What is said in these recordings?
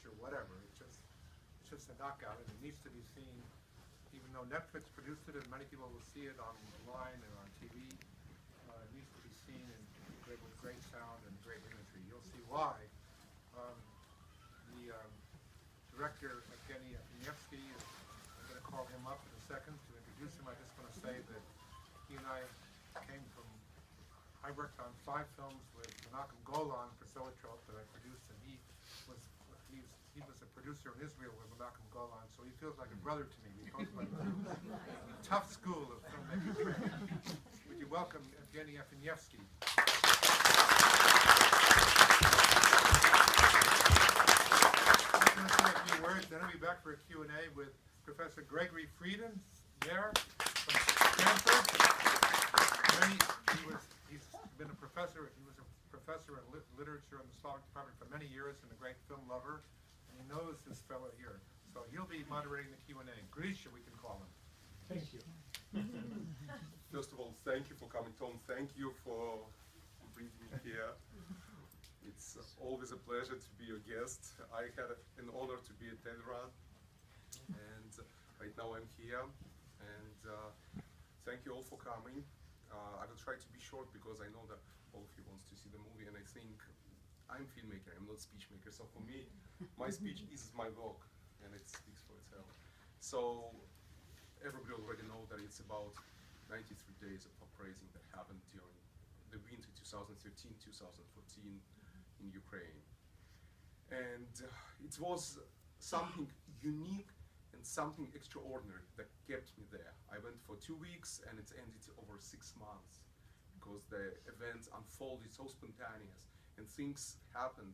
feature, whatever. It's just a knockout, and it needs to be seen. Even though Netflix produced it, and many people will see it online and on TV, it needs to be seen with great sound and great imagery. You'll see why. The director, Evgeny Afimyevsky, I'm going to call him up in a second to introduce him. I just want to say that he and I came from, I worked on 5 films with Menachem Golan for Zoetrope that I produced, and he was a producer in Israel with Menachem Golan, so he feels like a brother to me. We both went through a tough school of filmmaking training. Would you welcome Evgeny Afimyevsky? I'm going to say a few words, then I'll be back for a Q&A with Professor Gregory Frieden there from Stanford. He's been a professor. He was a professor in literature in the Slavic department for many years and a great film lover. And he knows this fellow here. So he'll be moderating the Q&A. Grisha, we can call him. Thank you. First of all, thank you for coming, Tom. Thank you for bringing me here. It's always a pleasure to be your guest. I had an honor to be at Tenrad, and right now I'm here. And thank you all for coming. I will try to be short because I know that all of you wants to see the movie, and I think I'm a filmmaker, I'm not a speech maker. So for me, my speech is my work, and it speaks for itself. So everybody already know that it's about 93 days of uprising that happened during the winter 2013-2014 in Ukraine. And it was something unique and something extraordinary that kept me there. I went for 2 weeks and it ended over 6 months because the events unfolded so spontaneous and things happened.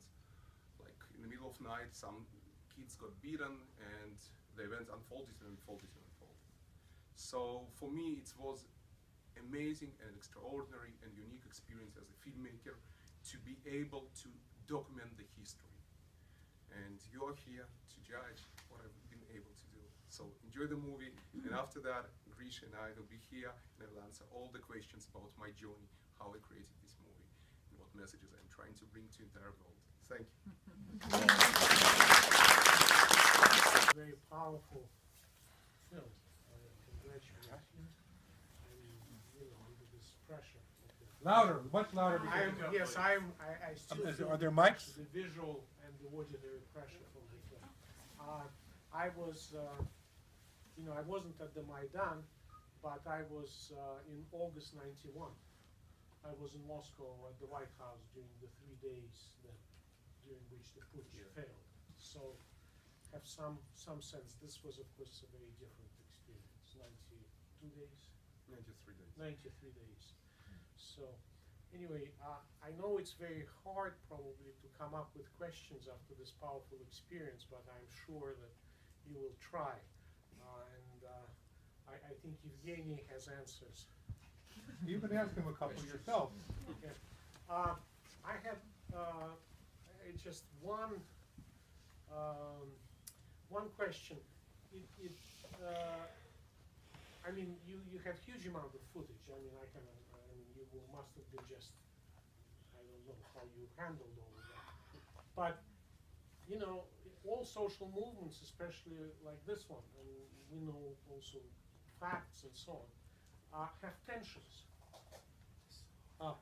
Like in the middle of night, some kids got beaten and the event unfolded and unfolded and unfolded. So for me, it was amazing and extraordinary and unique experience as a filmmaker to be able to document the history. And you are here to judge what I've been able to do. So enjoy the movie, and after that, Grisha and I will be here and I will answer all the questions about my journey, how I created this movie, and what messages I'm trying to bring to the entire world. Thank you. Very powerful film. Congratulations. Under this pressure. Louder, much louder. I still feel Are there mics? the visual and the auditory pressure from the film. I was, I wasn't at the Maidan, but I was in August '91. I was in Moscow at the White House during the 3 days during which the putsch failed. So have some sense. This was, of course, a very different experience. 92 days? 93 days. 93 days. So anyway, I know it's very hard probably to come up with questions after this powerful experience, but I'm sure that you will try. I think Evgeny has answers. You can ask him a couple yourself. Okay. I have just one question. I mean, you have huge amount of footage. I mean, you must have been just, I don't know how you handled all of that. But, all social movements, especially like this one, and we know also facts and so on, have tensions. Well,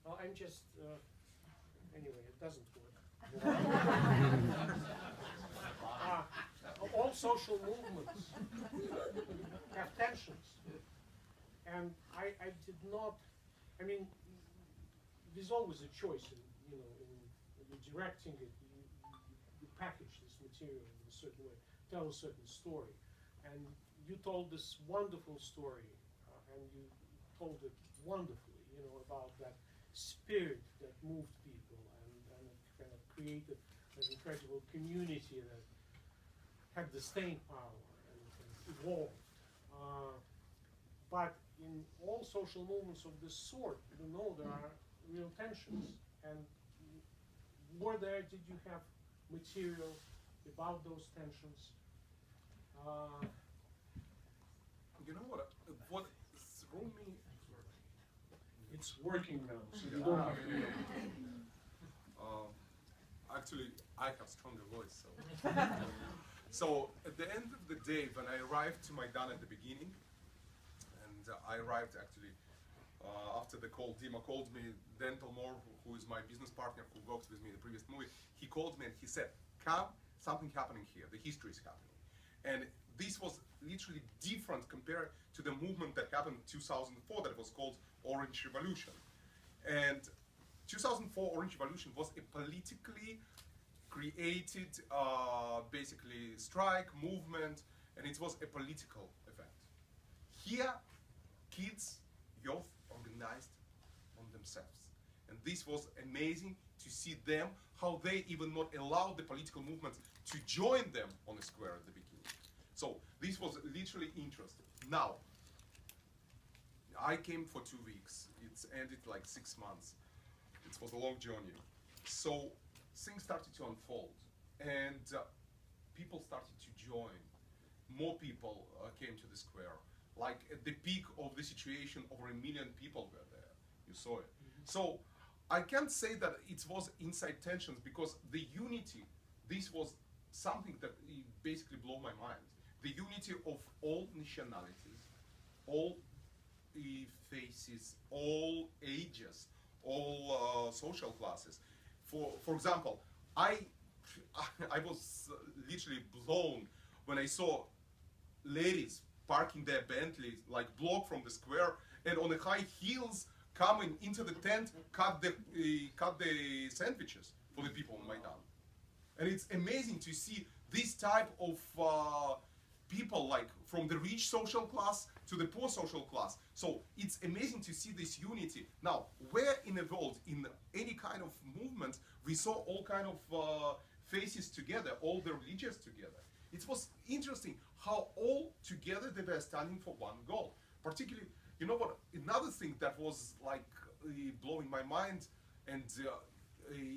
I'm just, anyway, it doesn't work. All social movements have tensions. And I did not, there's always a choice in you're directing it, you package this material in a certain way, tell a certain story. And you told this wonderful story, and you told it wonderfully, about that spirit that moved people and it kind of created an incredible community that had the staying power and evolved. But in all social movements of this sort, there are real tensions. And did you have material about those tensions? You know what threw me? It's working now, so you don't have to. Actually, I have stronger voice. So, so at the end of the day, when I arrived to Maidan at the beginning, and I arrived actually after the call, Dima called me, Dan Tolmor, who is my business partner, who worked with me in the previous movie, he called me and he said, "Come, something happening here, the history is happening." And this was literally different compared to the movement that happened in 2004 that was called Orange Revolution. And 2004 Orange Revolution was a politically created, basically, strike, movement, and it was a political event. Here, kids, youth organized on themselves. And this was amazing to see them, how they even not allowed the political movement to join them on the square at the beginning. So this was literally interesting. Now, I came for 2 weeks. It's ended like 6 months. It was a long journey. So things started to unfold, and people started to join. More people came to the square. Like at the peak of the situation, over 1 million people were there. You saw it. So I can't say that it was inside tensions, because the unity, this was something that basically blew my mind. The unity of all nationalities, all faces, all ages, all social classes. For example, I was literally blown when I saw ladies parking their Bentleys like block from the square, and on the high heels coming into the tent, cut the sandwiches for the people on Maidan. And it's amazing to see this type of people, like from the rich social class to the poor social class. So it's amazing to see this unity. Now, where in the world, in any kind of movement, we saw all kind of faces together, all the religions together. It was interesting how all together they were standing for one goal. Particularly, you know what, another thing that was like blowing my mind, and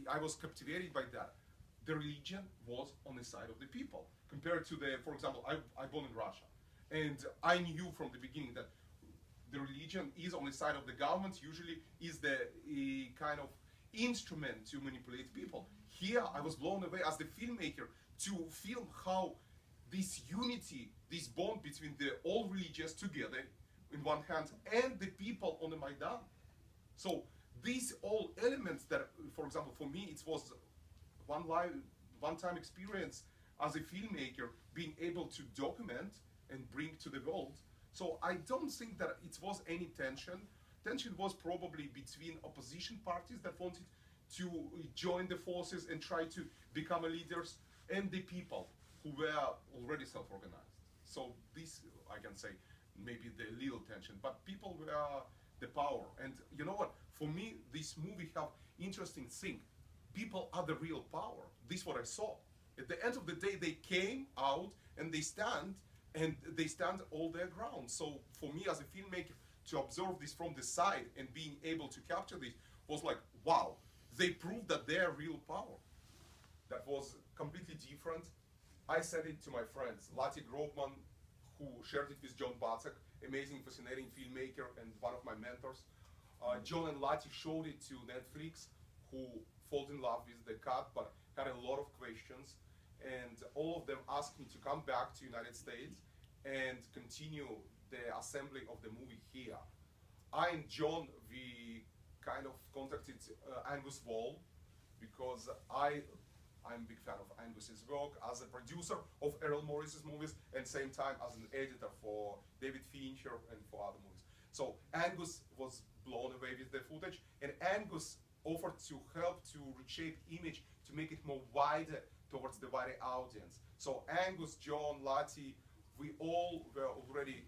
I was captivated by that. The religion was on the side of the people. Compared to the, for example, I born in Russia, and I knew from the beginning that the religion is on the side of the government, usually is the kind of instrument to manipulate people. Here I was blown away as the filmmaker to film how this unity, this bond between the all religions together in one hand and the people on the Maidan. So these all elements that, for example, for me it was one-time experience as a filmmaker, being able to document and bring to the world. So I don't think that it was any tension. Tension was probably between opposition parties that wanted to join the forces and try to become leaders, and the people who were already self-organized. So this, I can say, maybe the little tension, but people were the power. And you know what? For me, this movie have interesting thing. People are the real power. This is what I saw. At the end of the day, they came out and they stand all their ground. So for me as a filmmaker, to observe this from the side and being able to capture this was like, wow, they proved that they are real power. That was completely different. I said it to my friends, Lati Grobman, who shared it with John Batzak, amazing, fascinating filmmaker and one of my mentors. John and Lati showed it to Netflix, who fell in love with the cut, but had a lot of questions. And all of them asked me to come back to United States and continue the assembly of the movie here. I and John, we kind of contacted Angus Wall, because I'm a big fan of Angus's work as a producer of Errol Morris's movies, and same time as an editor for David Fincher and for other movies. So Angus was blown away with the footage, and Angus offered to help to reshape image to make it more wider towards the wider audience. So Angus, John, Lati, we all were already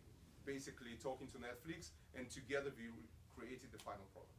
basically talking to Netflix, and together we created the final product.